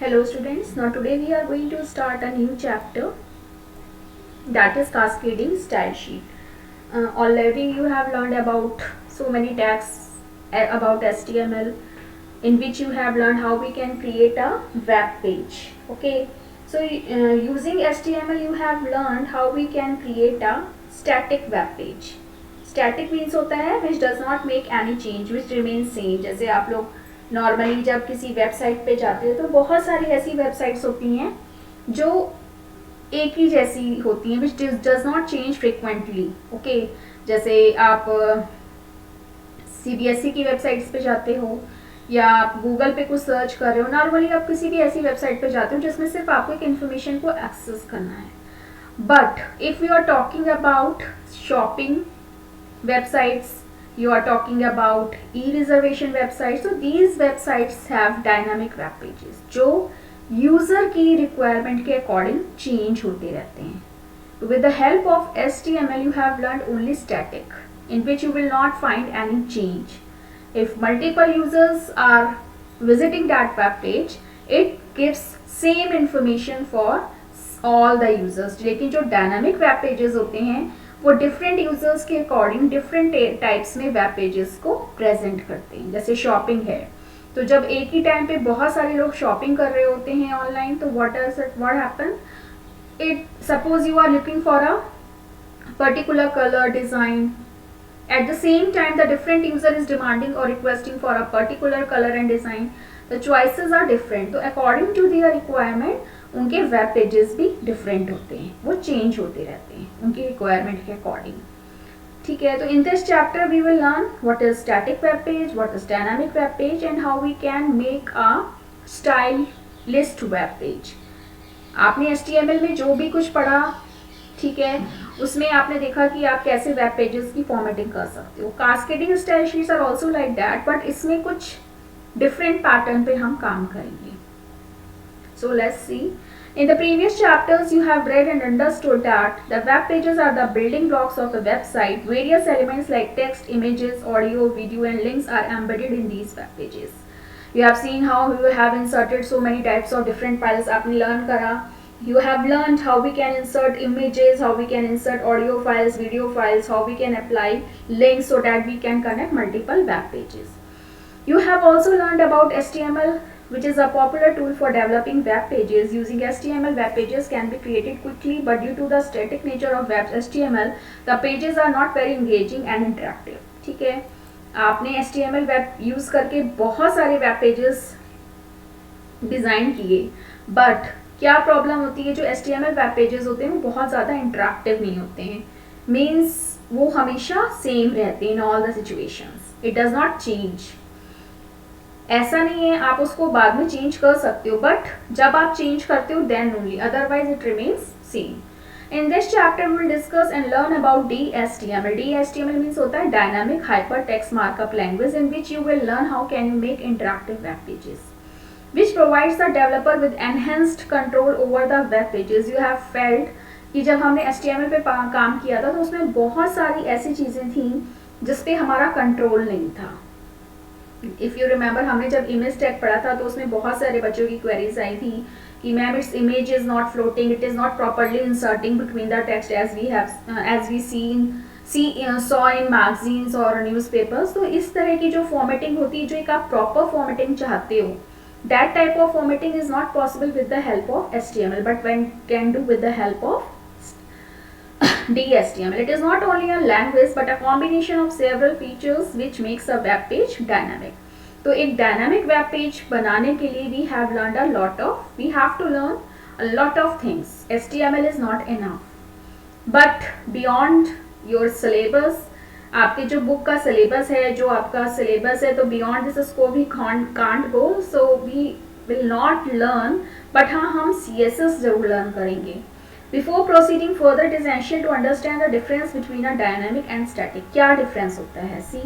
Hello students, now today we are going to start a new chapter, that is cascading style sheet. Already you have learned about so many tags about HTML, in which you have learned how we can create a web page. Okay, so using HTML you have learned how we can create a static web page. Static means होता है which does not make any change, which remains same. जैसे आप लोग normally जब किसी website पे जाते हैं तो बहुत सारी ऐसी वेबसाइट्स होती हैं जो एक ही जैसी होती हैं, which does not change frequently. Okay, जैसे आप CBSE की वेबसाइट्स पे जाते हो या आप गूगल पे कुछ सर्च कर रहे हो, नॉर्मली आप किसी भी ऐसी वेबसाइट पे जाते हो जिसमें सिर्फ आपको एक इन्फॉर्मेशन को एक्सेस करना है. But if you are talking about shopping websites, you are talking about e-reservation websites, so these websites have dynamic web pages जो यूजर की रिक्वायरमेंट के अकॉर्डिंग चेंज होते रहते हैं. With the help of HTML you have learned only static, in which you will not find any change. If multiple users are visiting that web page, it gives same information for all the users. लेकिन जो dynamic web pages होते हैं वो different users के according different types में web pages को present करते हैं. जैसे शॉपिंग है, तो जब एक ही टाइम पे बहुत सारे लोग शॉपिंग कर रहे होते हैं ऑनलाइन, तो what happen, it suppose you are looking for a particular colour design, at the same time the different user is demanding or requesting for a particular color and design, the choices are different. तो according to their requirement उनके web pages भी different होते हैं, वो change होते रहते हैं उनकी रिक्वायरमेंट के अकॉर्डिंग. ठीक है, तो in this chapter we will learn what is static web page, what is dynamic web page and how we can make a style list web page. आपने HTML में जो भी कुछ पढ़ा, ठीक है, उसमें आपने देखा कि आप कैसे वेब पेजेस की फॉर्मेटिंग कर सकते हो. Cascading style sheets are also like that, but इसमें कुछ डिफरेंट पैटर्न पे हम काम करेंगे. So let's see. In the previous chapters you have read and understood that the web pages are the building blocks of a website. Various elements like text, images, audio, video and links are embedded in these web pages. You have seen how you have inserted so many types of different files. आपने learn करा. You have learned how we can insert images, how we can insert audio files, video files, how we can apply links so that we can connect multiple web pages. You have also learned about HTML, which is a popular tool for developing web pages. Using HTML, web pages can be created quickly, but due to the static nature of web HTML, the pages are not very engaging and interactive. ठीक है, आपने HTML web use करके बहुत सारे web pages design किए, but क्या problem होती है, जो HTML वेब पेजेस होते हैं वो बहुत ज़्यादा इंटरेक्टिव नहीं होते हैं. मीन्स वो हमेशा सेम रहते हैं in all the situations. It does not change. ऐसा नहीं है, आप उसको बाद में चेंज कर सकते हो, बट जब आप चेंज करते हो then only, otherwise it remains same. In this chapter we will discuss and learn about DHTML. DHTML means होता है dynamic hyper text markup language, in which you will learn how can you make interactive web pages, which provides the developer with enhanced control over the web pages. You have felt कि जब हमने HTML पे काम किया था तो उसमें बहुत सारी ऐसी चीज़ें थी जिसपे हमारा कंट्रोल नहीं था. इफ़ यू रिमेंबर, हमने जब इमेज टैग पढ़ा था तो उसमें बहुत सारे बच्चों की क्वेरीज आई थी कि ma'am it's image is not floating, it is not properly inserting between the text as we saw in magazines और न्यूज़पेपर्स. तो इस तरह की जो फॉर्मेटिंग होती है, जो एक आप प्रॉपर फॉर्मेटिंग चाहते हो, that type of formatting is not possible with the help of HTML, but one can do with the help of DHTML. It is not only a language but a combination of several features which makes a web page dynamic. तो एक dynamic web page बनाने के लिए we have to learn a lot of things. HTML is not enough. But beyond your syllabus, आपके जो book का syllabus है, जो आपका सिलेबस है, तो beyond this scope we can't go. So we will not learn. But हाँ, हम CSS जरूर लर्न करेंगे. Before proceeding further, it is essential to understand the difference between a dynamic and static. क्या difference होता है? See,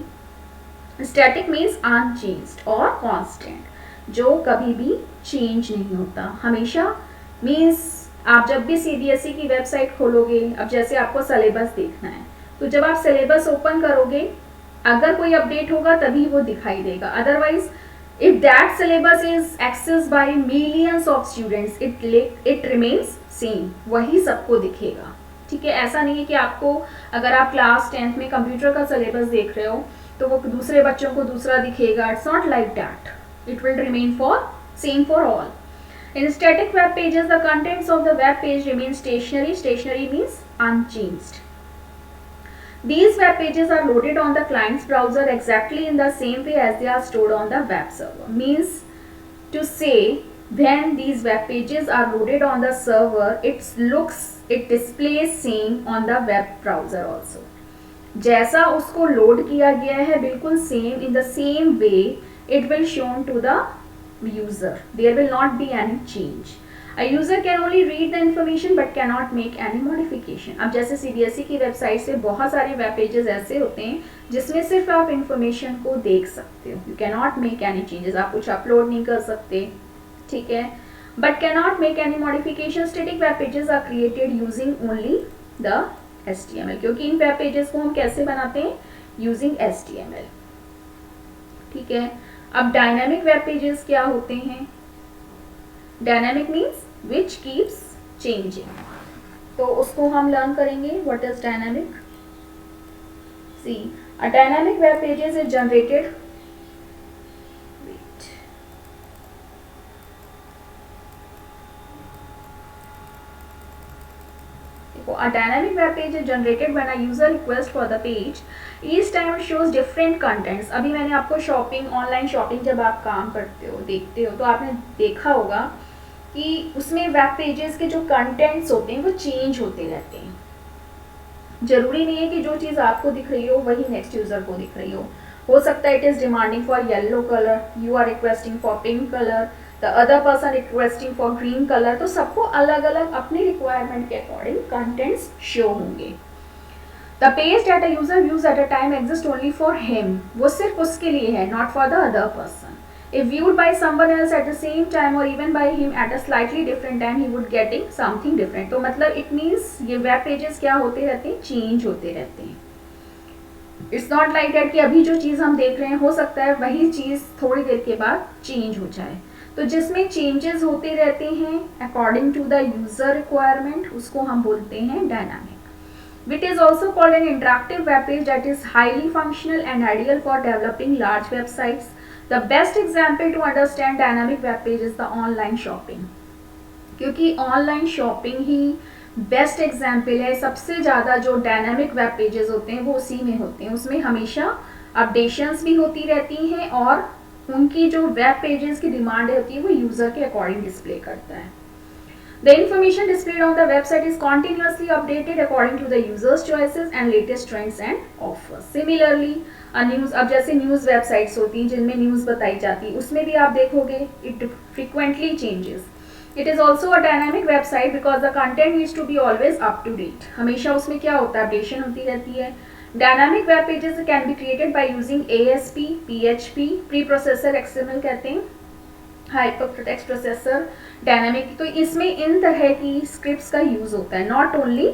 static means unchanged or constant, जो कभी भी change नहीं होता, हमेशा. means आप जब भी CBSE की वेबसाइट खोलोगे, अब जैसे आपको सिलेबस देखना है, तो जब आप सिलेबस ओपन करोगे, अगर कोई अपडेट होगा तभी वो दिखाई देगा, otherwise If that syllabus is accessed by millions of students, it remains same, वही सबको दिखेगा. ठीक है, ऐसा नहीं है कि आपको अगर आप क्लास 10th में कंप्यूटर का सिलेबस देख रहे हो तो वो दूसरे बच्चों को दूसरा दिखेगा. It's not like that. It will remain for same for all. In static web pages, the contents of the web page remain stationary. Stationary means unchanged. These web pages are loaded on the client's browser exactly in the same way as they are stored on the web server. Means to say, when these web pages are loaded on the server, it displays same on the web browser also. जैसा उसको load किया गया है बिल्कुल same, in the same way it will shown to the user. There will not be any change. A user can only read the information but cannot make any modification. अब जैसे CBSE की website से बहुत सारे web pages ऐसे होते हैं जिसमें सिर्फ आप इंफॉर्मेशन को देख सकते हो. You cannot make any changes. आप कुछ अपलोड नहीं कर सकते, ठीक है. But cannot make any modification. Static web pages are created using only the HTML. क्योंकि इन वेब पेजेस को हम कैसे बनाते हैं? Using HTML. ठीक है. अब डायनामिक वेब पेजेस क्या होते हैं? Dynamic means which keeps changing. तो उसको हम लर्न करेंगे. What is dynamic? See, a dynamic web pages is generated. A dynamic web page is generated when a user requests for the page. Each time it shows different contents. अभी मैंने आपको shopping, online shopping जब आप काम करते हो, देखते हो, तो आपने देखा होगा कि उसमें वेब पेजेस के जो कंटेंट्स होते हैं वो चेंज होते रहते हैं. जरूरी नहीं है कि जो चीज़ आपको दिख रही हो वही नेक्स्ट यूजर को दिख रही हो सकता है it is demanding for yellow colour, you are requesting for pink colour, the other person requesting for green colour. तो सबको अलग अलग अपनी रिक्वायरमेंट के अकॉर्डिंग कंटेंट्स शो होंगे. The page that a user views at a time exist only for him. वो सिर्फ उसके लिए है, not for the other person. If viewed by someone else at the same time or even by him at a slightly different time, he would getting something different. तो मतलब it means ये web pages क्या होते रहते हैं? Change होते रहते हैं. It's not like that कि अभी जो चीज़ हम देख रहे हैं हो सकता है वही चीज़ थोड़ी देर के बाद चेंज हो जाए. तो जिसमें चेंजेस होते रहते हैं according to the user requirement, उसको हम बोलते हैं dynamic. It is also called an interactive web page that is highly functional and ideal for developing large websites. The best example to understand dynamic web page is the online shopping. क्योंकि online shopping ही best example है. सबसे ज़्यादा जो dynamic web pages होते हैं वो उसी में होते हैं. उसमें हमेशा अपडेशंस भी होती रहती हैं और उनकी जो वेब पेजेस की डिमांड होती है वो यूज़र के अकॉर्डिंग डिस्प्ले करता है. The information displayed on the website is continuously updated according to the user's choices and latest trends and offers. Similarly, अब जैसे न्यूज़ वेबसाइट्स होती हैं जिनमें न्यूज़ बताई जाती है, उसमें भी आप देखोगे it frequently changes. It is also a dynamic website because the content needs to be always up to date. हमेशा उसमें क्या होता है? अपडेशन होती रहती है. Dynamic web pages can be created by using ASP, PHP, preprocessor XML कहते हैं, हाइपर टेक्स्ट प्रोसेसर, डायनामिक. तो इसमें इन तरह की स्क्रिप्ट्स का यूज होता है, not only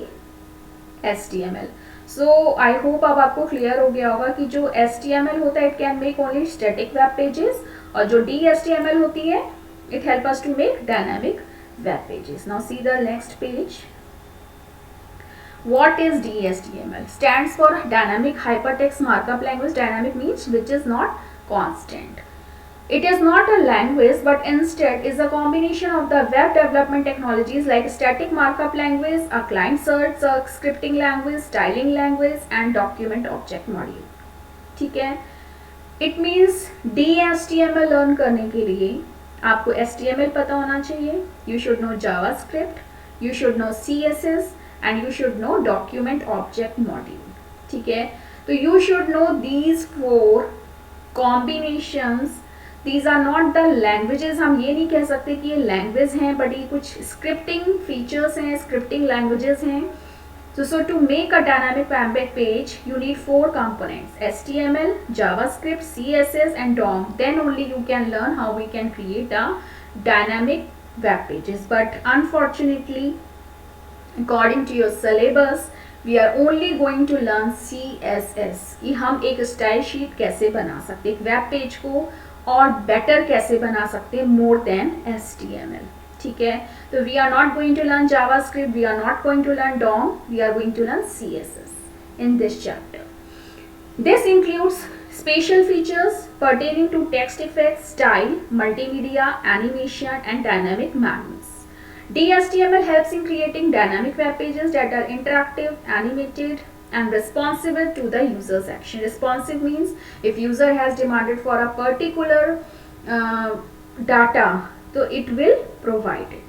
HTML. So I hope अब आपको क्लियर हो गया होगा कि जो HTML होता है it can make only static web pages और जो DHTML होती है it help us to make dynamic web pages. Now see the next page. What is DHTML? Stands for Dynamic Hypertext Markup Language. Dynamic means which is not constant. It is not a language but instead is a combination of the web development technologies like static markup language, a client-side scripting language, styling language and document object module. ठीक है. It means DHTML learn करने के लिए आपको HTML पता होना चाहिए. You should know JavaScript, you should know CSS and you should know document object module. ठीक है. तो you should know these 4 combinations. These are not the languages. हम ये नहीं कह सकते कि ये लैंग्वेज हैं बट ये कुछ स्क्रिप्टिंग फीचर्स हैं, स्क्रिप्टिंग लैंग्वेजेस हैं. So to make a dynamic web page you need 4 components: HTML, JavaScript, CSS and DOM. Then only you can learn how we can create a dynamic web pages. But unfortunately according to your syllabus we are only going to learn CSS. कि हम एक style sheet कैसे बना सकते, एक web page को और better कैसे बना सकते हैं मोर देन HTML. ठीक है, तो we are not going to learn JavaScript, we are not going to learn DOM, we are going to learn CSS in this chapter. This includes special features pertaining to text effects, style, multimedia, animation, and dynamic menus. DHTML helps in creating dynamic web pages that are interactive, animated, and responsive to the user's action. Responsive means if user has demanded for a particular data, so it will provide it.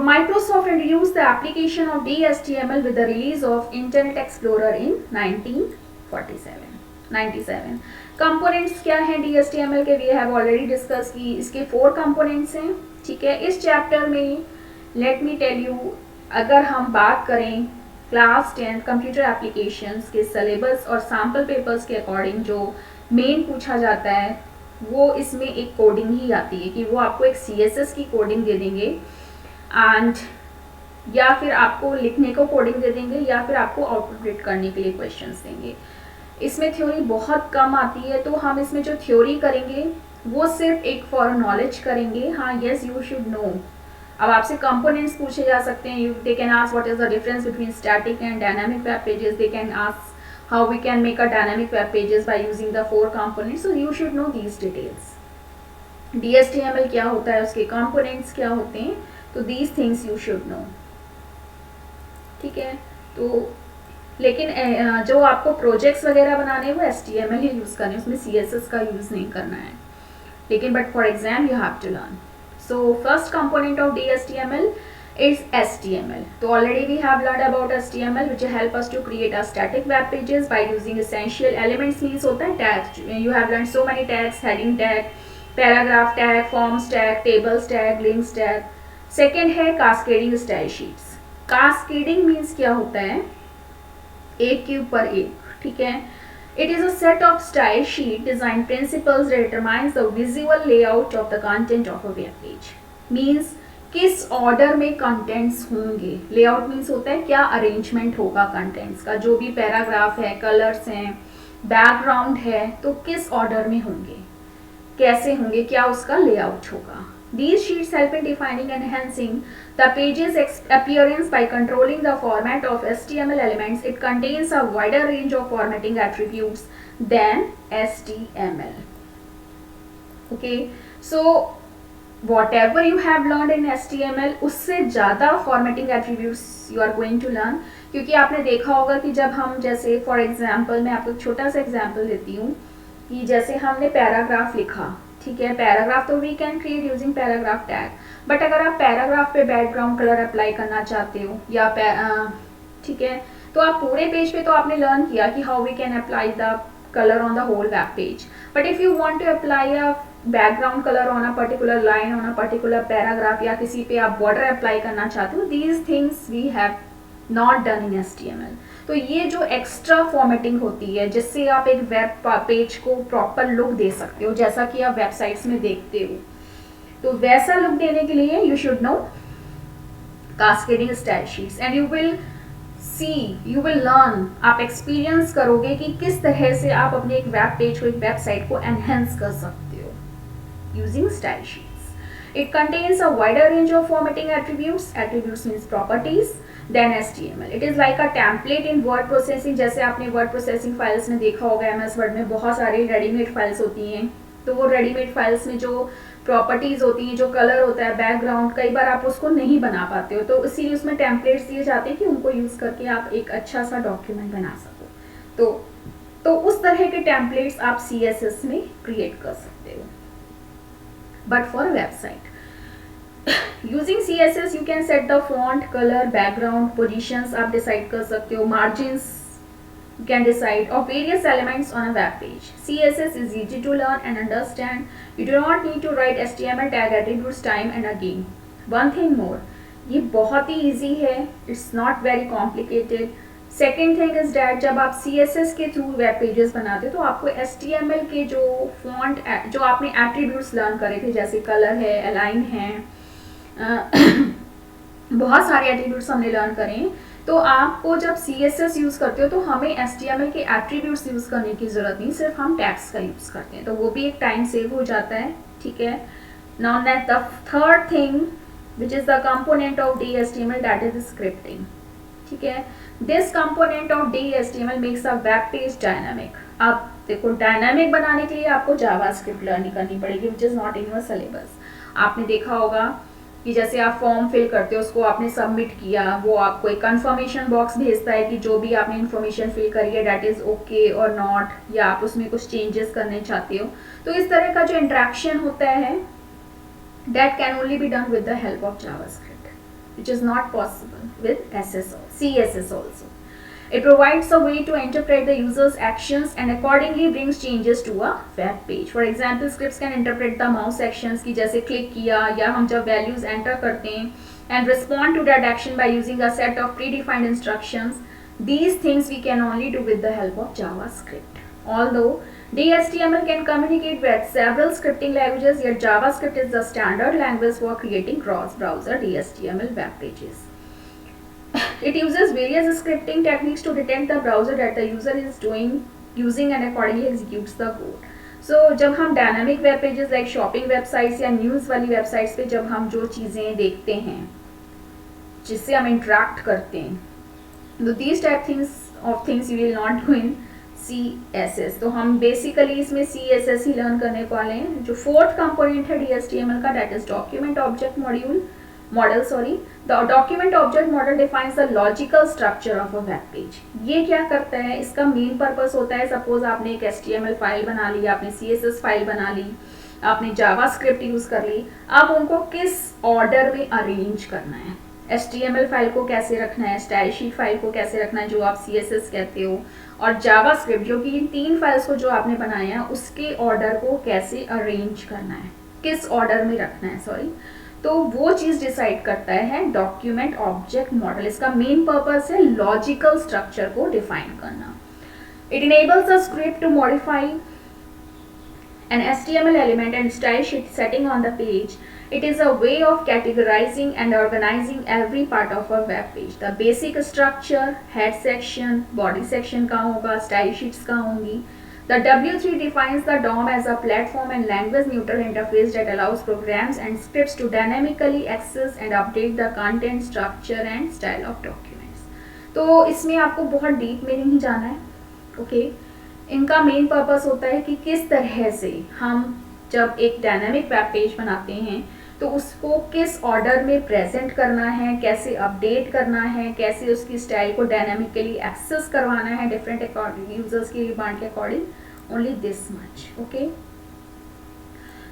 Microsoft introduced the application of DHTML with the release of Internet Explorer in 1997. Components क्या हैं DHTML के? We have already discussed कि इसके 4 components हैं. ठीक है, इस chapter में लेट मी टेल यू, अगर हम बात करें क्लास 10 कंप्यूटर एप्लीकेशंस के सिलेबस और सैम्पल पेपर्स के अकॉर्डिंग जो मेन पूछा जाता है वो इसमें एक कोडिंग ही आती है कि वो आपको एक CSS की कोडिंग दे देंगे एंड या फिर आपको लिखने को कोडिंग दे देंगे या फिर आपको आउटपुट करने के लिए क्वेश्चंस देंगे. इसमें थ्योरी बहुत कम आती है, तो हम इसमें जो थ्योरी करेंगे वो सिर्फ एक फॉर नॉलेज करेंगे. हाँ, येस यू शुड नो. अब आपसे कंपोनेंट्स पूछे जा सकते हैं. They can ask what is the difference between static and dynamic web pages. They can ask how we can make a dynamic web pages by using the 4 components. So you should know these details. DHTML क्या होता है, उसके components क्या होते हैं, तो these things you should no. ठीक है, तो लेकिन जो आपको प्रोजेक्ट्स वगैरह बनाने हैं वो HTML ही यूज़ करने हैं, उसमें CSS का यूज़ नहीं करना है. लेकिन but for exam you have to learn. So first component of DHTML is HTML. So already we have learned about HTML which help us to create a static web pages by using essential elements. means होता है tags. You have learned so many tags: heading tag, paragraph tag, forms tag, tables tag, links tag. Second है cascading style sheets. Cascading means क्या होता है, एक के ऊपर एक. ठीक है, it is a set of style sheet design principles that determines the visual layout of the content of a web page. means किस ऑर्डर में कंटेंट्स होंगे. लेआउट मीन्स होता है क्या अरेंजमेंट होगा कंटेंट्स का, जो भी पैराग्राफ है, कलर्स हैं, बैकग्राउंड है, तो किस ऑर्डर में होंगे, कैसे होंगे, क्या उसका लेआउट होगा. These sheets help in defining and enhancing the page's appearance by controlling the format of HTML elements. It contains a wider range of formatting attributes than HTML. Okay, so whatever you have learned in HTML, उससे ज़्यादा formatting attributes you are going to learn. क्योंकि आपने देखा होगा कि जब हम जैसे फॉर एग्जाम्पल, मैं आपको छोटा सा एग्जाम्पल देती हूँ कि जैसे हमने पैराग्राफ लिखा. ठीक है, पैराग्राफ तो we can create using paragraph tag. But अगर आप पैराग्राफ पे बैकग्राउंड कलर अप्लाई करना चाहते हो या ठीक है, तो आप पूरे पेज पे तो आपने लर्न किया कि how we can apply the colour on the whole web page. But if you want to apply a background colour on a particular line, on a particular paragraph, या किसी पे आप बॉर्डर अप्लाई करना चाहते हो, these things we have not done in HTML. तो ये जो एक्स्ट्रा फॉर्मेटिंग होती है जिससे आप एक वेब पेज को प्रॉपर लुक दे सकते हो, जैसा कि आप वेबसाइट्स में देखते हो, तो वैसा लुक देने के लिए you should no cascading style sheets and you will learn. आप एक्सपीरियंस करोगे कि किस तरह से आप अपने एक वेब पेज को, एक वेबसाइट को एनहेंस कर सकते हो using style sheets. It contains a wider range of formatting attributes. Attributes means properties. Then HTML. It is like a template in word processing. जैसे आपने word processing files में देखा होगा, MS Word में बहुत सारी रेडीमेड फाइल्स होती हैं, तो वो रेडीमेड फाइल्स में जो प्रॉपर्टीज होती हैं, जो कलर होता है, बैकग्राउंड, कई बार आप उसको नहीं बना पाते हो, तो इसीलिए उसमें टेम्पलेट्स दिए जाते हैं कि उनको यूज़ करके आप एक अच्छा सा डॉक्यूमेंट बना सको. तो उस तरह के टेम्पलेट्स आप CSS में क्रिएट कर सकते हो. But for website, using CSS you can set the font, color, background, positions आप डिसाइड कर सकते हो, margins you can decide, of various elements on a web page. CSS is easy to learn and understand. You do not need to write HTML tag attributes time and again. One thing more, ये बहुत ही easy है, it's not very complicated. Second thing is that जब आप CSS के through web pages बनाते हो तो आपको HTML के जो फॉन्ट, जो आपने एट्रीब्यूट्स लर्न करे थे, जैसे कलर है, अलाइन है, बहुत सारे एट्रीब्यूट्स हमने लर्न करें, तो आपको जब CSS यूज़ करते हो तो हमें HTML के एट्रीब्यूट्स यूज़ करने की ज़रूरत नहीं, सिर्फ हम टैग्स का यूज़ करते हैं, तो वो भी एक टाइम सेव हो जाता है, ठीक है। Now next the third thing which is the component of DHTML, that is scripting, ठीक है। This component of DHTML makes a web page dynamic. आप देखो, डायनामिक बनाने के लिए आपको जावास्क्रिप्ट लर्निंग करनी पड़ेगी, which is not in your syllabus. आपने देखा होगा कि जैसे आप फॉर्म फिल करते हो, उसको आपने सबमिट किया, वो आपको एक कंफर्मेशन बॉक्स भेजता है कि जो भी आपने इन्फॉर्मेशन फिल करी है दैट इज ओके और नॉट, या आप उसमें कुछ चेंजेस करने चाहते हो। तो इस तरह का जो इंटरेक्शन होता है that can only be done with the help of JavaScript, which is not possible with CSS also. It provides a way to interpret the user's actions and accordingly brings changes to a web page. For example, scripts can interpret the mouse actions की जैसे click किया या हम जब values enter करते हैं and respond to that action by using a set of predefined instructions. These things we can only do with the help of JavaScript. Although DHTML can communicate with several scripting languages, yet JavaScript is the standard language for creating cross-browser DHTML web pages. It uses various scripting techniques to detect the browser that the user is using and accordingly executes the code. So जब हम dynamic web pages like shopping websites या news वाली websites पे जब हम जो चीज़ें देखते हैं, जिससे हम इंटरेक्ट करते हैं, तो these type of things you will not do in CSS। तो हम बेसिकली इसमें CSS ही लर्न करने वाले हैं। जो फोर्थ कंपोनेंट है DHTML का, that is document object model. The document object model defines the logical structure of a web page. ये क्या करता है, इसका मेन पर्पस होता है, सपोज आपने एक HTML फाइल बना ली, आपने CSS फाइल बना ली, आपने जावास्क्रिप्ट यूज कर ली, अब उनको किस ऑर्डर में अरेंज करना है, HTML फाइल को कैसे रखना है, स्टाइल शीट फाइल को कैसे रखना है जो आप CSS कहते हो, और जावास्क्रिप्ट जो कि इन तीन फाइल्स को जो आपने बनाया है उसके ऑर्डर को कैसे अरेंज करना है, किस ऑर्डर में रखना है, सॉरी। तो वो चीज डिसाइड करता है डॉक्यूमेंट ऑब्जेक्ट मॉडल। इसका मेन पर्पस है लॉजिकल स्ट्रक्चर को डिफाइन करना। It enables a script to modify an HTML element and style sheet setting on the page. It is a way of categorizing and organizing every part of a web page. The basic structure, head section, body section कहाँ होगा, style sheets कहाँ होंगी. The W3 defines the DOM as a platform and language neutral interface that allows programs and scripts to dynamically access and update the content, structure and style of documents. तो इसमें आपको बहुत deep में नहीं जाना है, ओके। इनका main purpose होता है कि किस तरह से हम जब एक डायनामिक वेब पेज बनाते हैं तो उसको किस ऑर्डर में प्रेजेंट करना है, कैसे अपडेट करना है, कैसे उसकी स्टाइल को डायनामिकली एक्सेस करवाना है डिफरेंट यूजर्स की डिमांड के according, only this much, okay.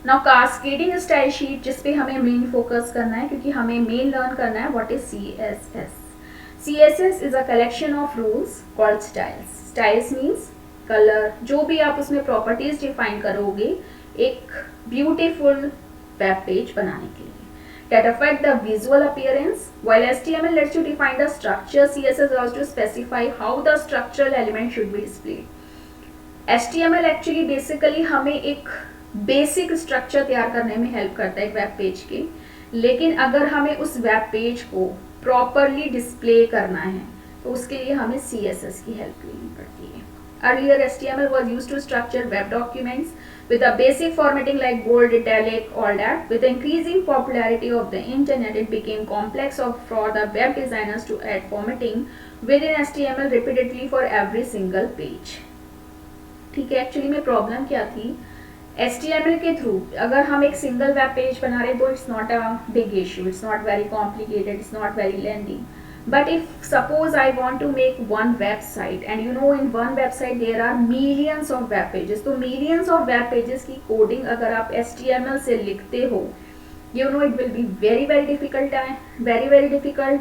Now cascading style sheet, जिस पे हमें मेन फोकस करना है क्योंकि हमें मेन लर्न करना है what is CSS. CSS is a collection of rules called styles. Styles means colour, जो भी आप उसमें प्रॉपर्टीज डिफाइन करोगे एक ब्यूटीफुल वेब पेज बनाने के लिए, that affect the visual appearance. While HTML lets you define the structure, CSS allows to specify how the structural element should be displayed. HTML actually basically हमें एक basic structure तैयार करने में help करता है एक वेब पेज के, लेकिन अगर हमें उस वेब पेज को प्रॉपरली डिस्प्ले करना है तो उसके लिए हमें CSS की हेल्प लेनी पड़ती है. Earlier, HTML was used to structure web documents with a basic formatting like bold, italic, all that. With the increasing popularity of the internet, it became complex for the web designers to add formatting within HTML repeatedly for every single page. ठीक है, actually में problem क्या थी, HTML के through अगर हम एक single web page बना रहे तो it's not a big issue, it's not very complicated, it's not very lengthy. But if suppose I want to make one website and you know in one website there are millions of web pages, तो millions of web pages की coding अगर आप HTML से लिखते हो, you know it will be very difficult,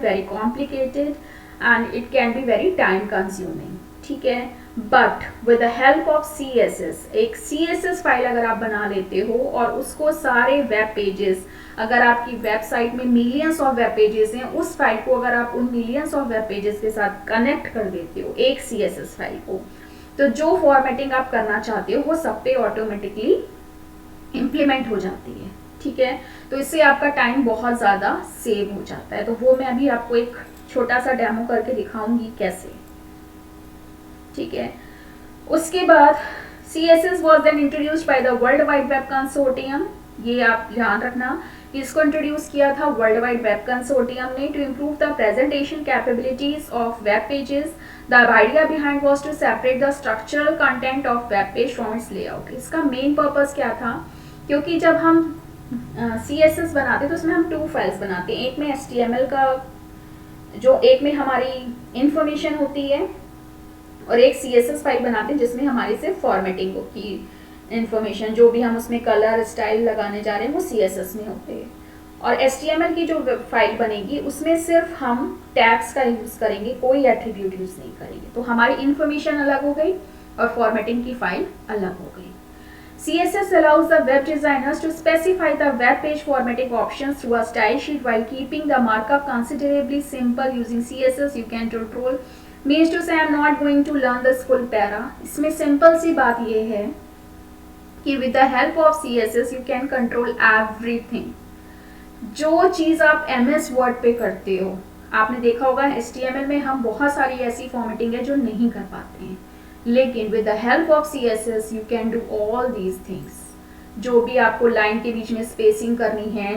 very complicated and it can be very time consuming, ठीक है. But with the help of CSS, एक CSS फाइल अगर आप बना लेते हो और उसको सारे वेब पेजेस, अगर आपकी वेबसाइट में मिलियंस ऑफ वेब पेजेस हैं, उस फाइल को अगर आप उन मिलियंस ऑफ वेब पेजेस के साथ कनेक्ट कर देते हो एक CSS फाइल को, तो जो फॉर्मेटिंग आप करना चाहते हो वो सब पे ऑटोमेटिकली इम्प्लीमेंट हो जाती है, ठीक है. तो इससे आपका टाइम बहुत ज़्यादा सेव हो जाता है. तो वो मैं अभी आपको एक छोटा सा डेमो करके दिखाऊंगी कैसे, ठीक है। उसके बाद CSS was then introduced by the World Wide Web Consortium, ये आप ध्यान रखना, इसको इंट्रोड्यूस किया था वर्ल्ड वाइड वेब कंसोर्टियम ने to improve the presentation capabilities of web pages. The idea behind was to separate the structural content of web page from its layout. इसका main purpose क्या था, क्योंकि जब हम CSS बनाते तो उसमें हम 2 फाइल्स बनाते हैं, एक में HTML का जो एक में हमारी इंफॉर्मेशन होती है और एक CSS फाइल बनाते हैं जिसमें हमारी सिर्फ फॉर्मेटिंग की इंफॉर्मेशन, जो भी हम उसमें कलर स्टाइल लगाने जा रहे हैं वो CSS में होते हैं। और HTML की जो फाइल बनेगी उसमें सिर्फ हम टैग्स का यूज़ करेंगे, कोई एट्रीब्यूट यूज़ नहीं करेंगे। तो हमारी इंफॉर्मेशन अलग हो गई और फॉर्मेटिंग की फाइल अलग हो गई। CSS allows the web designers to specify the web page formatting options through a style sheet while keeping the markup considerably simple. Using CSS you can control, means to say I am not going to learn this full para. इसमें simple सी बात ये है कि with the help of CSS you can control everything. जो चीज़ आप MS Word पे करते हो, आपने देखा होगा HTML में हम बहुत सारी ऐसी फॉर्मेटिंग है जो नहीं कर पाते हैं, लेकिन with the help of CSS you can do all these things. जो भी आपको लाइन के बीच में स्पेसिंग करनी है,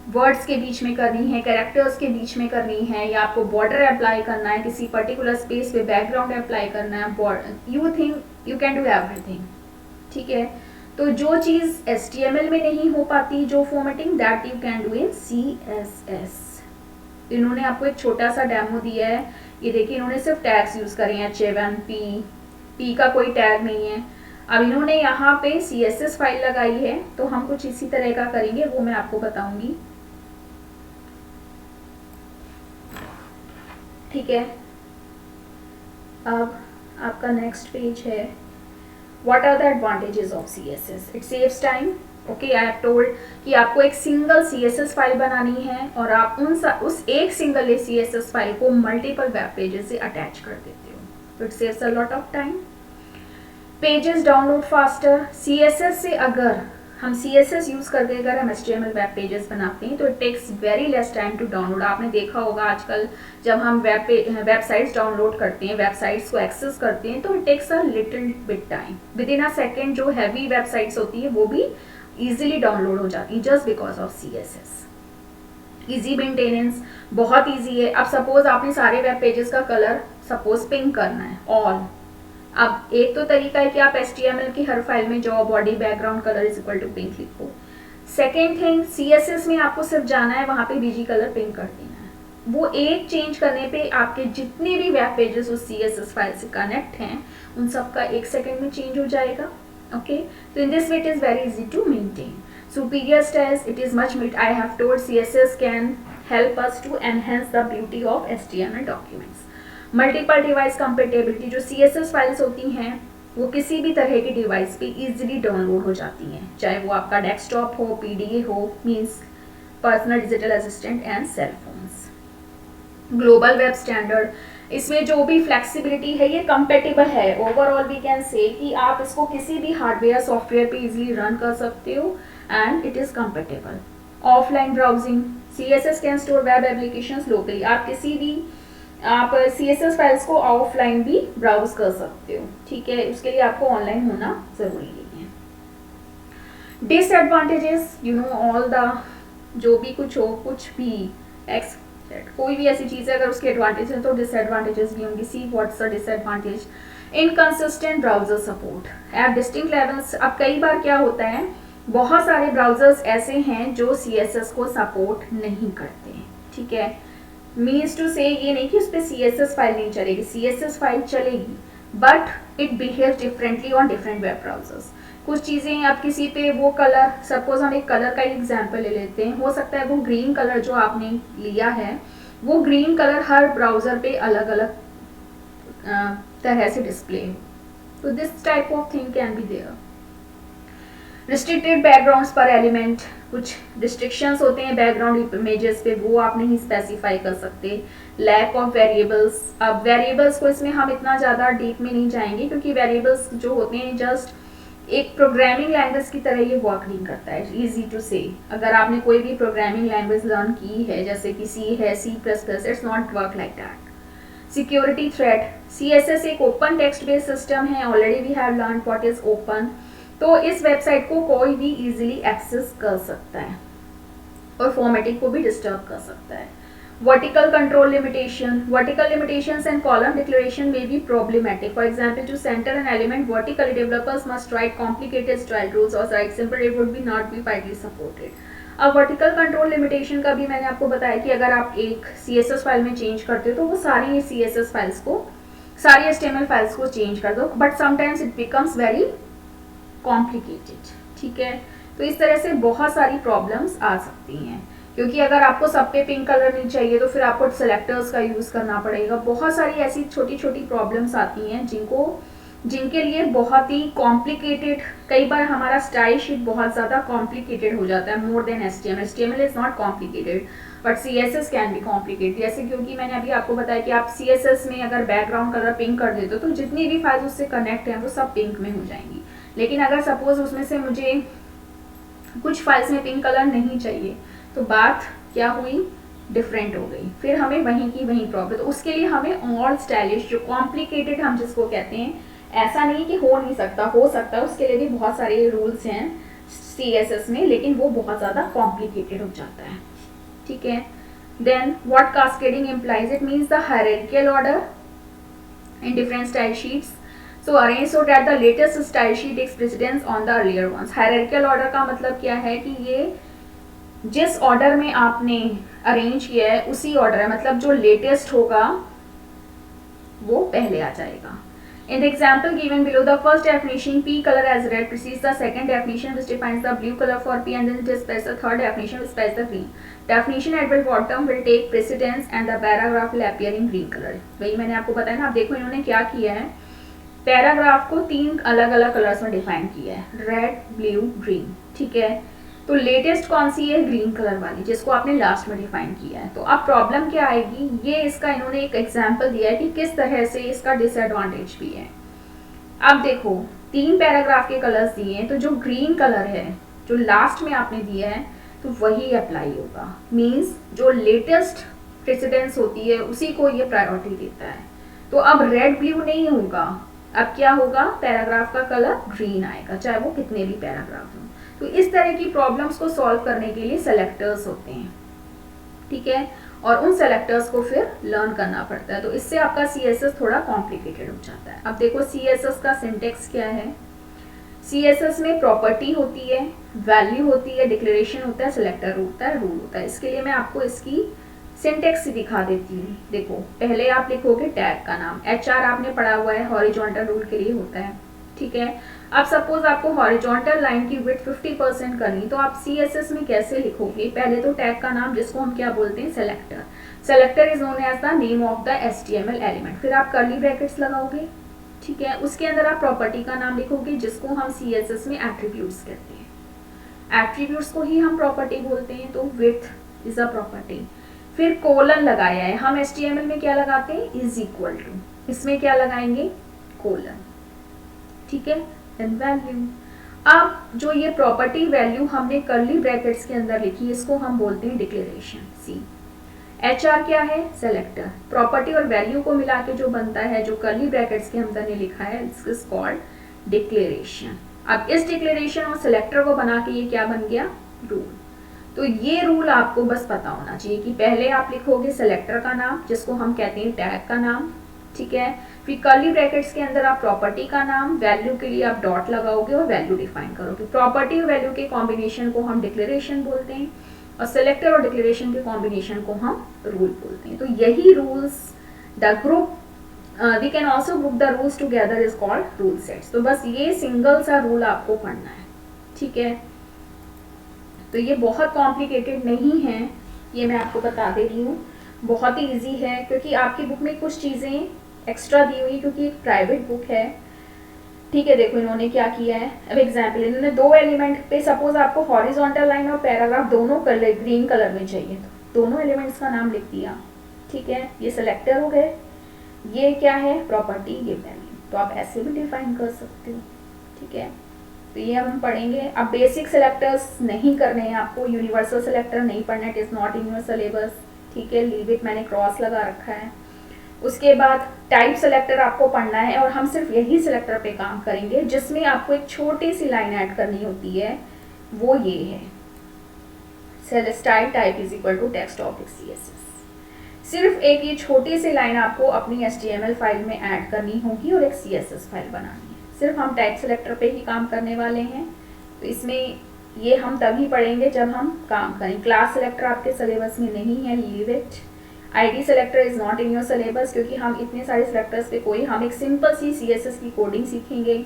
वर्ड्स के बीच में करनी है, कैरेक्टर्स के बीच में करनी है, या आपको बॉर्डर अप्लाई करना है, किसी पर्टिकुलर स्पेस पे बैकग्राउंड अप्लाई करना है, you think you can do everything, ठीक है। तो जो चीज़ HTML में नहीं हो पाती, जो formatting, that you can do in CSS। इन्होंने आपको एक छोटा सा डेमो दिया है, ये देखिए इन्होंने सिर्फ टैग्स यूज़ करे हैं, H1P, P का कोई टैग नहीं है। अब इन्होंने यहाँ पे CSS फाइल लगाई है, तो हम कुछ इसी तरह का करेंगे, वो मैं आपको बताऊंगी, ठीक है। अब आपका नेक्स्ट पेज है, what are the advantages of CSS? It saves time. Okay, I have told कि आपको एक सिंगल CSS फाइल बनानी है और आप उस एक सिंगल CSS फाइल को मल्टीपल वेब पेजेस से अटैच कर देते हो, तो it saves a lot of time. Pages download faster. CSS से अगर हम CSS यूज़ करके अगर हम HTML वेब पेजेस बनाते हैं तो it takes very less time to download. आपने देखा होगा आजकल जब हम वेबसाइट्स डाउनलोड करते हैं, वेबसाइट्स को एक्सेस करते हैं, तो it takes a little bit time, within a second जो हैवी वेबसाइट्स होती है वो भी ईजिली डाउनलोड हो जाती है just because of CSS। Easy maintenance, बहुत ईजी है। अब सपोज आपने सारे वेब पेजेस का कलर सपोज पिंक करना है, ऑल। अब एक तो तरीका है कि आप HTML की हर फाइल में जो body background colour is equal to pink लिखो। सेकेंड थिंग, CSS में आपको सिर्फ जाना है, वहां पे BG कलर पिंक कर देना है। वो एक चेंज करने पे आपके जितने भी वेब पेजेस उस CSS फाइल से कनेक्ट हैं उन सब का 1 सेकेंड में चेंज हो जाएगा। ओके, तो in this way it is very easy to maintain. Superior styles, it is much I have told CSS can help us to enhance the beauty of HTML documents. Multiple device compatibility, जो CSS files होती हैं वो किसी भी तरह की device पे easily download हो जाती हैं, चाहे वो आपका डेस्कटॉप हो, PDA हो, means personal digital assistant and cell phones. Global web standard, इसमें जो भी फ्लेक्सिबिलिटी है ये कंपेटेबल है। ओवरऑल वी कैन से कि आप इसको किसी भी हार्डवेयर सॉफ्टवेयर पे इजीली रन कर सकते हो and it is compatible. Offline browsing, CSS can store web applications locally. आप CSS फाइल्स को ऑफलाइन भी ब्राउज कर सकते हो, ठीक है। उसके लिए आपको ऑनलाइन होना जरूरी नहीं है। Disadvantages, you know all the, जो भी कुछ हो, कुछ भी एक्स कोई भी ऐसी चीज़ है अगर उसके एडवांटेज है तो डिसएडवांटेजेस भी होंगी। See what's the disadvantage? Inconsistent browser support at distinct levels. अब कई बार क्या होता है, बहुत सारे ब्राउजर्स ऐसे हैं जो CSS को सपोर्ट नहीं करते हैं, ठीक है। मीन्स टू से ये नहीं कि उस पर CSS फाइल नहीं चलेगी, CSS फाइल चलेगी, but it behave differently on different web browsers. कुछ चीज़ें आप किसी पे वो कलर, सपोज हम एक कलर का एग्जांपल ले लेते हैं, हो सकता है वो ग्रीन कलर जो आपने लिया है वो ग्रीन कलर हर ब्राउज़र पे अलग अलग तरह से डिस्प्ले हो, तो this type of thing can be there. Restricted backgrounds पर एलिमेंट, कुछ रिस्ट्रिक्शंस होते हैं बैकग्राउंड इमेजेस पे, वो आप नहीं स्पेसिफाई कर सकते। लैक ऑफ वेरिएबल्स, अब वेरिएबल्स को इसमें हम इतना ज़्यादा डीप में नहीं जाएंगे क्योंकि वेरिएबल्स जो होते हैं जस्ट एक प्रोग्रामिंग लैंग्वेज की तरह ये वर्क नहीं करता है, इजी टू से। अगर आपने कोई भी प्रोग्रामिंग लैंग्वेज लर्न की है, जैसे कि सी है, C++, it's not work like that. Security threat, CSS एक ओपन टेक्स्ट बेस्ड सिस्टम है, already we have learn what is open. तो इस वेबसाइट को कोई भी इजीली एक्सेस कर सकता है और फॉर्मेटिंग को भी डिस्टर्ब कर सकता है। Vertical control limitation. Vertical limitations and column declaration may be problematic. For example, to center an element vertically, developers must write complicated style rules or write simple. It would be not be widely supported. अब vertical control limitation का भी मैंने आपको बताया कि अगर आप एक CSS फाइल में चेंज करते हो तो वो सारी CSS फाइल्स को, सारी HTML फाइल्स को चेंज कर दो, but sometimes it becomes very complicated. ठीक है, तो इस तरह से बहुत सारी प्रॉब्लम्स आ सकती हैं, क्योंकि अगर आपको सब पे पिंक कलर नहीं चाहिए तो फिर आपको सेलेक्टर्स का यूज करना पड़ेगा। बहुत सारी ऐसी छोटी छोटी प्रॉब्लम्स आती हैं जिनके लिए बहुत ही कॉम्प्लिकेटेड, कई बार हमारा स्टाइल शीट बहुत ज़्यादा कॉम्प्लिकेटेड हो जाता है, more than HTML। HTML is not complicated but CSS can be complicated. जैसे क्योंकि मैंने अभी आपको बताया कि आप CSS में अगर बैकग्राउंड कलर पिंक कर देते हो तो जितनी भी फाइल्स उससे कनेक्ट हैं वो सब पिंक में हो जाएंगी। लेकिन अगर सपोज उसमें से मुझे कुछ फाइल्स में पिंक कलर नहीं चाहिए तो बात क्या हुई, डिफरेंट हो गई, फिर हमें वहीं की वहीं प्रॉब्लम। तो उसके लिए हमें और स्टाइलिश, जो कॉम्प्लिकेटेड हम जिसको कहते हैं, ऐसा नहीं कि हो नहीं सकता, हो सकता है, उसके लिए भी बहुत सारे रूल्स हैं CSS में, लेकिन वो बहुत ज़्यादा कॉम्प्लिकेटेड हो जाता है। ठीक है, then what cascading implies, it means the hierarchical order in different style sheets, so arrange so that the latest style sheet takes precedence on the earlier ones। Hierarchical order का मतलब क्या है कि ये जिस ऑर्डर में आपने अरेंज किया है उसी ऑर्डर है, मतलब जो लेटेस्ट होगा वो पहले आ जाएगा। In the example given below, the first definition P color as red precedes the second definition which defines the blue color for P, and then it specifies the third definition which specifies the green definition at the bottom will take precedence and the paragraph will appear in green color। वही मैंने आपको बताया ना। आप देखो इन्होंने क्या किया है, पैराग्राफ को 3 अलग अलग कलर्स में डिफाइन किया है, रेड, ब्लू, ग्रीन। ठीक है, तो लेटेस्ट कौन सी है, ग्रीन कलर वाली, जिसको आपने लास्ट में डिफाइन किया है। तो अब प्रॉब्लम क्या आएगी, ये इसका इन्होंने एक एग्जांपल दिया है कि किस तरह से इसका डिसएडवांटेज भी है। अब देखो 3 पैराग्राफ के कलर्स दिए हैं, तो जो ग्रीन कलर है जो लास्ट में आपने दिया है तो वही अप्लाई होगा, मीन्स जो लेटेस्ट प्रेसिडेंस होती है उसी को ये प्रायोरिटी देता है। तो अब रेड ब्लू नहीं होगा, अब क्या होगा, पैराग्राफ का कलर ग्रीन आएगा, चाहे वो कितने भी पैराग्राफ हों। तो इस तरह की प्रॉब्लम्स को सॉल्व करने के लिए सेलेक्टर्स होते हैं। ठीक है, और उन सेलेक्टर्स को फिर लर्न करना पड़ता है, तो इससे आपका CSS थोड़ा कॉम्प्लिकेटेड हो जाता है। अब देखो CSS का सिंटेक्स क्या है। CSS में प्रॉपर्टी होती है, वैल्यू होती है, डिक्लेरेशन होता है, सेलेक्टर होता है, रूल होता है। इसके लिए मैं आपको इसकी सिंटेक्स दिखा देती हूँ। देखो पहले आप लिखोगे टैग का नाम, HR आपने पढ़ा हुआ है, हॉरिजॉन्टल रूल के लिए होता है। ठीक है, अब सपोज आपको हॉरिजॉन्टल लाइन की विड्थ 50% करनी, तो आप CSS में कैसे लिखोगे, पहले तो टैग का नाम जिसको हम क्या बोलते हैं, selector. Selector is known as the name of the HTML element, फिर आप कर्ली ब्रैकेट्स लगाओगे। ठीक है, उसके अंदर आप प्रॉपर्टी का नाम लिखोगे जिसको हम CSS में एट्रीब्यूट्स कहते हैं। एट्रीब्यूट्स को ही हम प्रॉपर्टी बोलते हैं, तो विड्थ इज अ प्रॉपर्टी। फिर कोलन लगाया है, हम HTML में क्या लगाते हैं, इज इक्वल टू, इसमें क्या लगाएंगे, कोलन। ठीक है, देन वैल्यू। अब जो ये प्रॉपर्टी वैल्यू हमने कर्ली ब्रैकेट्स के अंदर लिखी, इसको हम बोलते हैं डिक्लेरेशन, C। HR क्या है, सेलेक्टर। प्रॉपर्टी और वैल्यू को मिला के जो बनता है, जो कर्ली ब्रैकेट्स के अंदर ने लिखा है, इट्स कॉल्ड डिक्लेरेशन। अब इस डिक्लेरेशन और सेलेक्टर को बना के ये क्या बन गया, रूल। तो ये रूल आपको बस पता होना चाहिए कि पहले आप लिखोगे सेलेक्टर का नाम जिसको हम कहते हैं टैग का नाम। ठीक है, फिर कर्ली ब्रैकेट्स के अंदर आप प्रॉपर्टी का नाम, वैल्यू के लिए आप डॉट लगाओगे और वैल्यू डिफाइन करोगे। प्रॉपर्टी और वैल्यू के कॉम्बिनेशन को हम डिक्लेरेशन बोलते हैं और सेलेक्टर और डिक्लेरेशन के कॉम्बिनेशन को हम रूल बोलते हैं। तो यही rules, the group we can also group the rules together is called rule sets. तो बस ये सिंगल सा रूल आपको पढ़ना है। ठीक है, तो ये बहुत कॉम्प्लिकेटेड नहीं है, ये मैं आपको बता दे रही हूँ, बहुत ही इजी है, क्योंकि आपकी बुक में कुछ चीज़ें एक्स्ट्रा दी हुई, क्योंकि एक प्राइवेट बुक है। ठीक है, देखो इन्होंने क्या किया है, अब एग्जाम्पल, इन्होंने 2 एलिमेंट पे, सपोज आपको हॉरिजॉन्टल लाइन और पैराग्राफ दोनों कलर ग्रीन कलर में चाहिए, तो दोनों एलिमेंट्स का नाम लिख दिया। ठीक है, ये सेलेक्टर हो गए, ये क्या है, प्रॉपर्टी, ये वैल्यू। तो आप ऐसे भी डिफाइन कर सकते हो। ठीक है, तो ये हम पढ़ेंगे। अब बेसिक सेलेक्टर्स नहीं करने हैं आपको, यूनिवर्सल सेलेक्टर नहीं पढ़ना, it is not in your syllabus, ठीक है, लीव इट, मैंने क्रॉस लगा रखा है। उसके बाद टाइप सेलेक्टर आपको पढ़ना है और हम सिर्फ यही सेलेक्टर पे काम करेंगे जिसमें आपको एक छोटी सी लाइन ऐड करनी होती है, वो ये है, style type is equal to text topic CSS। सिर्फ एक ये छोटी सी लाइन आपको अपनी HTML फाइल में ऐड करनी होगी और एक CSS फाइल बनानी है। सिर्फ हम टाइप सेलेक्टर पे ही काम करने वाले हैं, तो इसमें ये हम तभी पढ़ेंगे जब हम काम करें। क्लास सेलेक्टर आपके सिलेबस में नहीं है, leave it. ID selector is not in your syllabus, क्योंकि हम इतने सारे सेलेक्टर्स पे कोई, हम एक सिंपल सी CSS की कोडिंग सीखेंगे।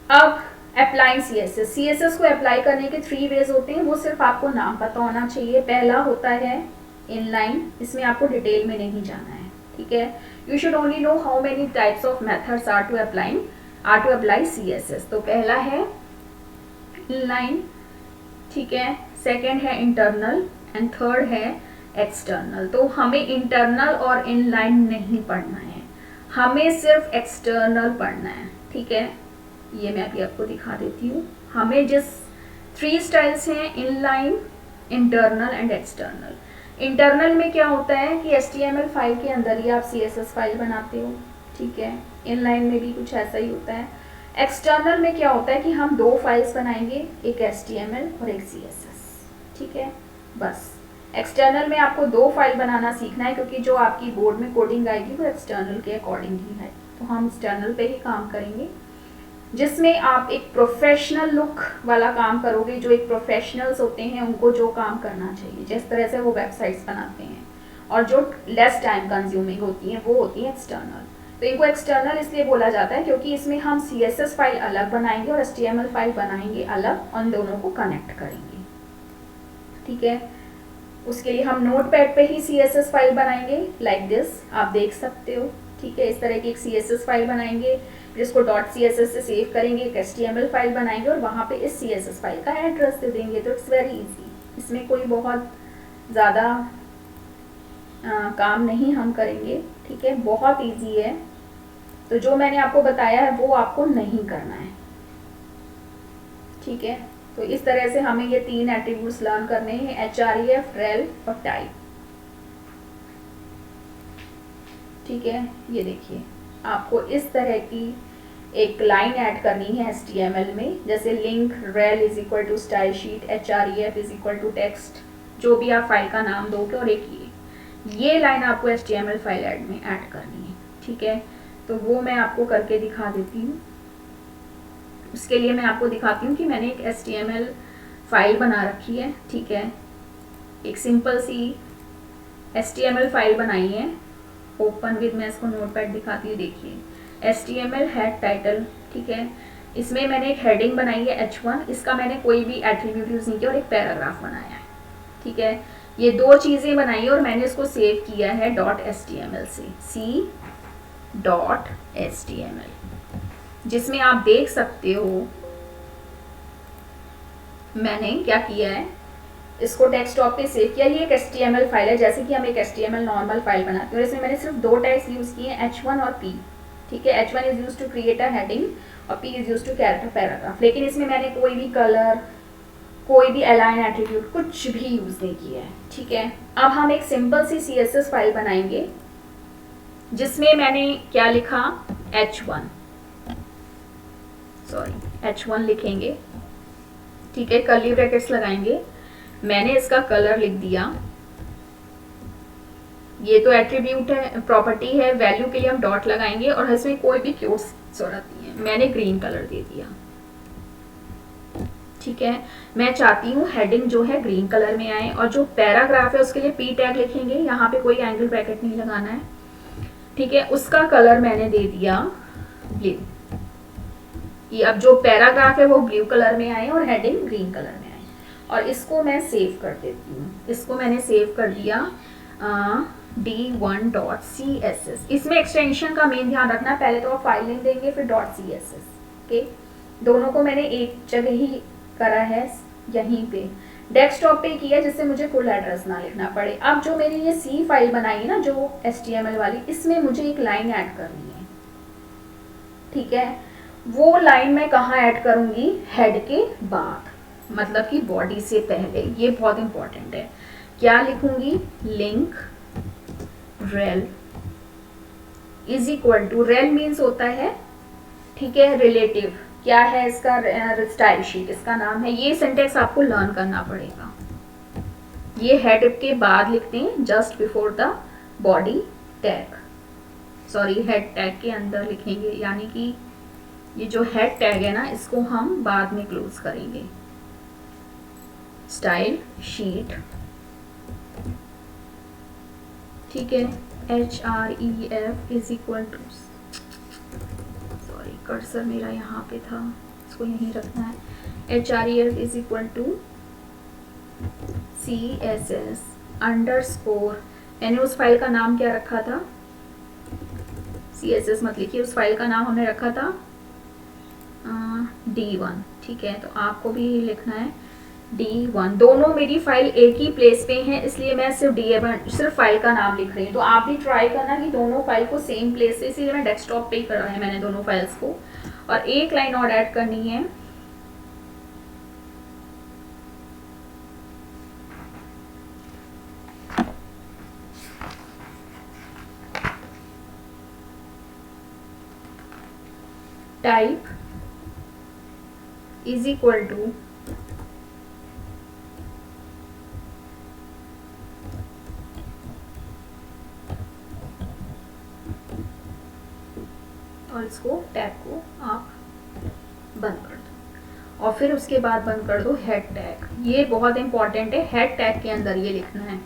अब अप्लाइंग CSS को अप्लाई करने के 3 वेज होते हैं, वो सिर्फ आपको नाम पता होना चाहिए। पहला होता है इनलाइन, इसमें आपको डिटेल में नहीं जाना है, ठीक है। You should only know how many types of methods are to apply CSS। तो पहला है इनलाइन, ठीक है, सेकेंड है इंटरनल एंड थर्ड है एक्सटर्नल। तो हमें इंटरनल और इनलाइन नहीं पढ़ना है, हमें सिर्फ एक्सटर्नल पढ़ना है, ठीक है। ये मैं अभी आपको दिखा देती हूँ। हमें जिस 3 स्टाइल्स हैं, inline, internal and external. Internal में क्या होता है कि HTML फाइल के अंदर ही आप CSS फाइल बनाते हो, ठीक है। इनलाइन में भी कुछ ऐसा ही होता है। एक्सटर्नल में क्या होता है कि हम 2 फाइल्स बनाएंगे, एक HTML और एक CSS, ठीक है। बस एक्सटर्नल में आपको 2 फाइल बनाना सीखना है, क्योंकि जो आपकी बोर्ड में कोडिंग आएगी वो एक्सटर्नल के अकॉर्डिंग ही है। तो हम एक्सटर्नल पे ही काम करेंगे, जिसमें आप एक प्रोफेशनल लुक वाला काम करोगे। जो एक प्रोफेशनल्स होते हैं उनको जो काम करना चाहिए, जिस तरह से वो वेबसाइट्स बनाते हैं, और जो लेस टाइम कंज्यूमिंग होती हैं, वो होती है एक्सटर्नल। तो इनको एक्सटर्नल इसलिए बोला जाता है क्योंकि इसमें हम CSS फाइल अलग बनाएंगे और HTML फाइल बनाएंगे अलग, उन दोनों को कनेक्ट करेंगे, ठीक है। उसके लिए हम नोटपैड पे ही CSS फाइल बनाएंगे, लाइक दिस, आप देख सकते हो, ठीक है। इस तरह की एक CSS फाइल बनाएंगे, जिसको .css से सेव करेंगे, एक HTML फाइल बनाएंगे और वहाँ पे इस CSS फाइल का एड्रेस दे देंगे। तो इट्स वेरी इजी, इसमें कोई बहुत ज़्यादा काम नहीं हम करेंगे, ठीक है, बहुत इजी है। तो जो मैंने आपको बताया है वो आपको नहीं करना है, ठीक है। तो इस तरह से हमें ये 3 एट्रीब्यूट्स लर्न करने हैं, href, rel और टाइप, ठीक है। ये देखिए, आपको इस तरह की एक लाइन ऐड करनी है HTML में, जैसे link rel is equal to style sheet, href is equal to text, जो भी आप फाइल का नाम दोगे, और एक ये लाइन आपको HTML फाइल ऐड में ऐड करनी है, ठीक है। तो वो मैं आपको करके दिखा देती हूँ। उसके लिए मैं आपको दिखाती हूँ कि मैंने एक HTML फाइल बना रखी है, ठीक है। एक सिंपल सी HTML फाइल बनाई है, ओपन विद, मैं इसको नोटपैड दिखाती हूँ, देखिए, HTML हेड टाइटल, ठीक है। इसमें मैंने एक हेडिंग बनाई है H1, इसका मैंने कोई भी एट्रीब्यूट यूज नहीं किया, और एक पैराग्राफ बनाया है, ठीक है। ये 2 चीज़ें बनाई है और मैंने इसको सेव किया है .html से, c.html, जिसमें आप देख सकते हो मैंने क्या किया है, इसको डेस्कटॉप पे सेव किया। ये एक HTML फाइल है, जैसे कि हम एक HTML नॉर्मल फाइल बनाते हैं, और इसमें मैंने सिर्फ 2 टैग्स यूज़ किए हैं, H1 और P, ठीक है। H1 is use to create a heading और P is use to character paragraph. लेकिन इसमें मैंने कोई भी कलर, कोई भी अलाइन एट्रीब्यूट, कुछ भी यूज़ नहीं किया है, ठीक है। अब हम एक सिंपल सी CSS फाइल बनाएंगे, जिसमें मैंने क्या लिखा, H1 लिखेंगे, ठीक है, कर्ली ब्रैकेट्स लगाएंगे। मैंने इसका कलर लिख दिया, ये तो एट्रीब्यूट है, प्रॉपर्टी है, वैल्यू के लिए हम डॉट लगाएंगे, और इसमें कोई भी क्योट्स जरूरत नहीं है, मैंने ग्रीन कलर दे दिया, ठीक है। मैं चाहती हूँ हेडिंग जो है ग्रीन कलर में आए, और जो पैराग्राफ है उसके लिए P टैग लिखेंगे, यहाँ पे कोई एंगल ब्रैकेट नहीं लगाना है, ठीक है। उसका कलर मैंने दे दिया ब्लू, ये अब जो पैराग्राफ है वो ब्लू कलर में आए और हेडिंग ग्रीन कलर में आए, और इसको मैं सेव कर देती हूँ। इसको मैंने सेव कर दिया d1.css। इसमें एक्सटेंशन का मेन ध्यान रखना, पहले तो आप फाइल नेम देंगे, फिर .css, ओके। दोनों को मैंने एक जगह ही करा है, यहीं पे डेस्कटॉप पे किया, जिससे मुझे फुल एड्रेस ना लिखना पड़े। अब जो मैंने ये C फाइल बनाई है ना, जो HTML वाली, इसमें मुझे एक लाइन ऐड करनी है, ठीक है। वो लाइन मैं कहाँ ऐड करूँगी, हेड के बाद, मतलब कि बॉडी से पहले। ये बहुत इंपॉर्टेंट है। क्या लिखूंगी, link rel is equal to, rel means होता है, ठीक है, रिलेटिव। क्या है इसका, स्टाइल शीट इसका नाम है। ये सिंटेक्स आपको लर्न करना पड़ेगा। ये हेड के बाद लिखते हैं, just before the body tag, sorry head tag के अंदर लिखेंगे, यानी कि ये जो हेड टैग है ना, इसको हम बाद में क्लोज करेंगे। स्टाइल शीट, ठीक है, href is equal to, sorry cursor मेरा यहाँ पे था, इसको यहीं रखना है। href is equal to css underscore, मैंने उस फाइल का नाम क्या रखा था, css मत लिखिए, उस फाइल का नाम हमने रखा था d1, ठीक है, तो आपको भी लिखना है d1। दोनों मेरी फाइल एक ही प्लेस पे हैं, इसलिए मैं सिर्फ d1 सिर्फ फाइल का नाम लिख रही हूँ। तो आप भी ट्राई करना कि दोनों फाइल को सेम प्लेस से, इसीलिए मैं डेस्कटॉप पे ही करा है मैंने दोनों फाइल्स को। और एक लाइन और ऐड करनी है, टाइप इज इक्वल टू और इसको टैग को आप बंद कर दो, और फिर उसके बाद बंद कर दो हेड टैग। ये बहुत इंपॉर्टेंट है, हेड टैग के अंदर ये लिखना है,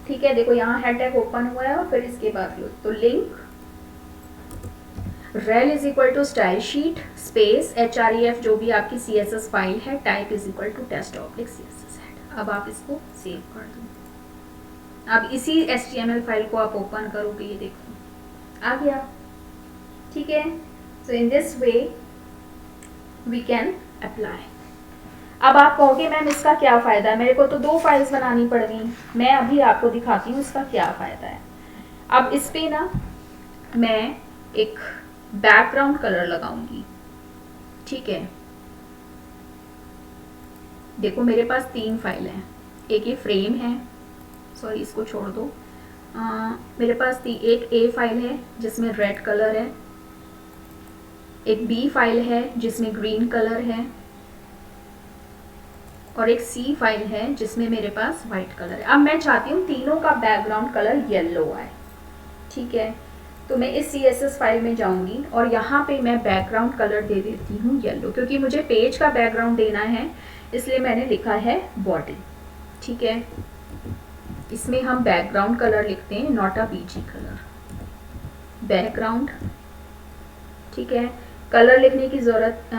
ठीक है। देखो यहाँ हेड टैग ओपन हुआ है और फिर इसके बाद लो, तो link rel is equal to style sheet space href जो भी आपकी css फाइल है, type is equal to test oblique css head. अब आप इसको सेव कर दो। अब इसी html फाइल को आप ओपन करोगे, ये देखो आ गया, ठीक है। So in this way we can apply. अब आप कहोगे मैम इसका क्या फ़ायदा है, मेरे को तो 2 फाइल्स बनानी पड़ गई। मैं अभी आपको दिखाती हूँ इसका क्या फ़ायदा है। अब इस पे ना मैं एक बैकग्राउंड कलर लगाऊंगी, ठीक है। देखो मेरे पास 3 फाइल हैं, एक ये फ्रेम है, सॉरी इसको छोड़ दो। मेरे पास एक ए फाइल है जिसमें रेड कलर है, एक बी फाइल है जिसमें ग्रीन कलर है, और एक सी फाइल है जिसमें मेरे पास वाइट कलर है। अब मैं चाहती हूँ तीनों का बैकग्राउंड कलर येलो आए, ठीक है। तो मैं इस CSS फाइल में जाऊंगी और यहाँ पे मैं बैकग्राउंड कलर दे देती हूँ येलो, क्योंकि मुझे पेज का बैकग्राउंड देना है, इसलिए मैंने लिखा है बॉडी, ठीक है। इसमें हम बैकग्राउंड कलर लिखते हैं, not a BG colour, background, ठीक है। कलर लिखने की ज़रूरत,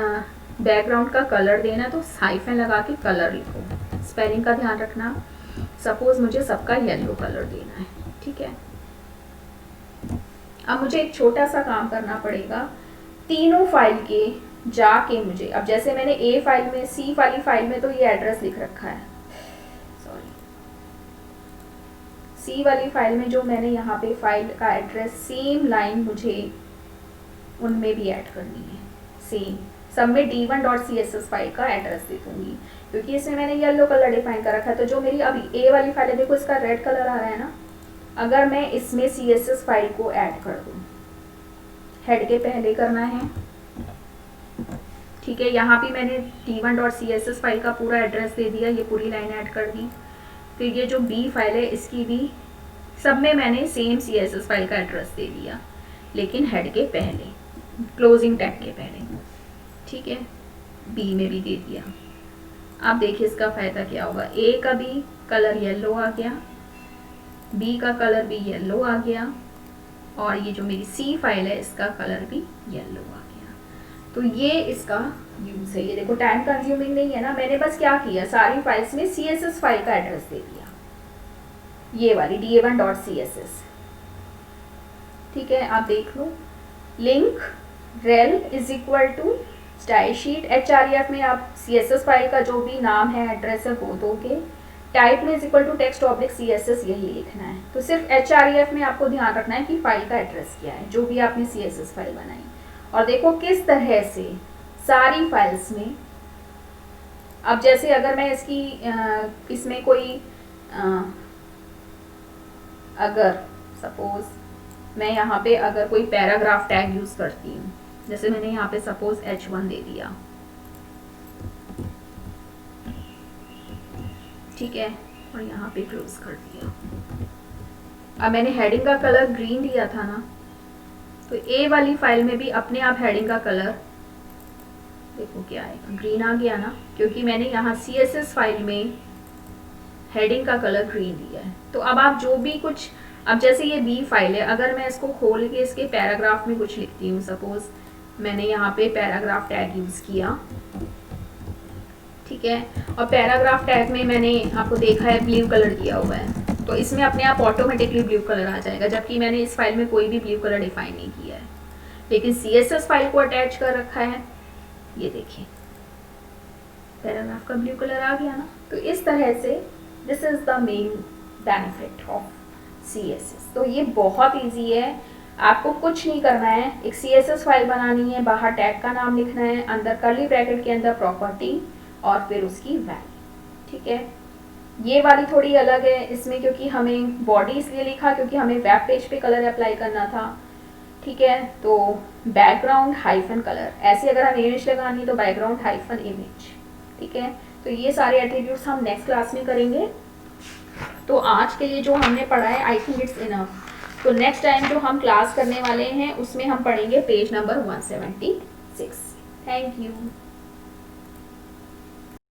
बैकग्राउंड का कलर देना तो हाइफन लगा के कलर लिखो, स्पेलिंग का ध्यान रखना। सपोज मुझे सबका येलो कलर देना है, ठीक है। अब मुझे एक छोटा सा काम करना पड़ेगा, तीनों फाइल के जाके मुझे, अब जैसे मैंने ए फाइल में, सी वाली फाइल में तो ये एड्रेस लिख रखा है, सॉरी सी वाली फाइल में जो मैंने यहाँ पे फाइल का एड्रेस, सेम लाइन मुझे उनमें भी ऐड करनी है, सेम सब में d1.css फाइल का एड्रेस दे दूंगी, क्योंकि इसमें मैंने येलो कलर डिफाइन कर रखा है। तो जो मेरी अभी ए वाली फाइल है, देखो इसका रेड कलर आ रहा है ना, अगर मैं इसमें CSS फाइल को ऐड कर दूँ, हेड के पहले करना है, ठीक है। यहाँ भी मैंने d1.css फाइल का पूरा एड्रेस दे दिया, ये पूरी लाइन ऐड कर दी। फिर ये जो B फाइल है, इसकी भी सब में मैंने सेम CSS फाइल का एड्रेस दे दिया, लेकिन हेड के पहले, क्लोजिंग टैग के पहले, ठीक है। B में भी दे दिया। अब देखिए इसका फ़ायदा क्या होगा, A का भी कलर येलो आ गया, B का कलर भी येलो आ गया, और ये जो मेरी C फाइल है इसका कलर भी येलो आ गया। तो ये इसका यूज़ है। ये देखो टाइम कंज्यूमिंग नहीं है ना, मैंने बस क्या किया, सारी फाइल्स में CSS फाइल का एड्रेस दे दिया, ये वाली da1.css, ठीक है। आप देख लो, link rel is equal to style sheet, href में आप CSS फाइल का जो भी नाम है, एड्रेस है, वो दोगे। टाइप में is equal to text oblique CSS, यही लिखना है। तो सिर्फ href में आपको ध्यान रखना है कि फाइल का एड्रेस क्या है, जो भी आपने CSS फाइल बनाई। और देखो किस तरह से सारी फाइल्स में। अब जैसे अगर मैं इसकी इसमें कोई अगर सपोज मैं यहाँ पे अगर कोई पैराग्राफ टैग यूज करती हूँ, जैसे मैंने यहाँ पे सपोज H1 दे दिया, ठीक है, और यहाँ पे क्लोज कर दिया। अब मैंने हेडिंग का कलर ग्रीन दिया था ना, तो ए वाली फाइल में भी अपने आप हेडिंग का कलर देखो क्या आएगा, ग्रीन आ गया ना, क्योंकि मैंने यहाँ CSS फाइल में हेडिंग का कलर ग्रीन दिया है। तो अब आप जो भी कुछ, अब जैसे ये B फाइल है, अगर मैं इसको खोल के इसके पैराग्राफ में कुछ लिखती हूँ, सपोज मैंने यहाँ पे पैराग्राफ टैग यूज किया, ठीक है, और पैराग्राफ टैग में मैंने आपको देखा है ब्लू कलर दिया हुआ है, तो इसमें अपने आप ऑटोमेटिकली ब्लू कलर आ जाएगा, जबकि मैंने इस फाइल में कोई भी ब्लू कलर डिफाइन नहीं किया है, लेकिन CSS फाइल को अटैच कर रखा है। ये देखिए पैराग्राफ का ब्लू कलर आ गया ना। तो इस तरह से this is the main benefit of CSS। तो ये बहुत ईजी है, आपको कुछ नहीं करना है, एक CSS फाइल बनानी है, बाहर टैग का नाम लिखना है, अंदर कर्ली ब्रैकेट के अंदर प्रॉपर्टी और फिर उसकी वैल्यू, ठीक है। ये वाली थोड़ी अलग है इसमें, क्योंकि हमें बॉडी इसलिए लिखा क्योंकि हमें वेब पेज पे कलर अप्लाई करना था, ठीक है। तो बैकग्राउंड हाइफन कलर, ऐसे अगर हम इमेज लगानी है तो बैकग्राउंड हाइफन इमेज, ठीक है। तो ये सारे एट्रीब्यूट्स हम नेक्स्ट क्लास में करेंगे। तो आज के लिए जो हमने पढ़ा है आई थिंक इट्स इनफ। तो नेक्स्ट टाइम जो हम क्लास करने वाले हैं उसमें हम पढ़ेंगे पेज नंबर 176। Thank you.